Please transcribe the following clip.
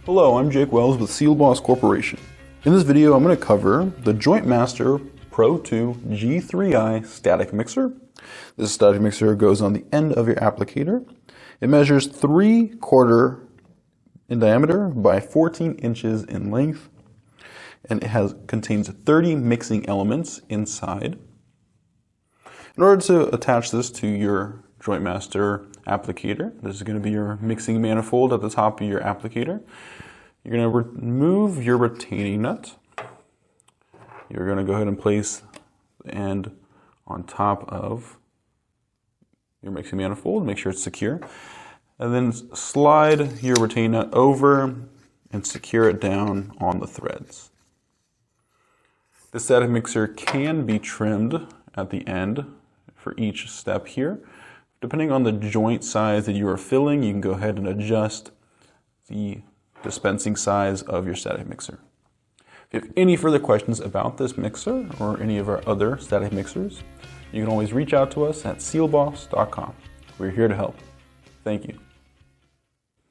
Hello, I'm Jake Wells with SealBoss Corporation. In this video, I'm going to cover the JointMaster Pro 2 G3i static mixer. This static mixer goes on the end of your applicator. It measures 3/4 in diameter by 14 inches in length, and it contains 30 mixing elements inside. In order to attach this to your JointMaster applicator, this is going to be your mixing manifold at the top of your applicator. You're going to remove your retaining nut. You're going to go ahead and place the end on top of your mixing manifold, make sure it's secure, and then slide your retaining nut over and secure it down on the threads. The static mixer can be trimmed at the end for each step here. Depending on the joint size that you are filling, you can go ahead and adjust the dispensing size of your static mixer. If you have any further questions about this mixer or any of our other static mixers, you can always reach out to us at SealBoss.com. We're here to help. Thank you.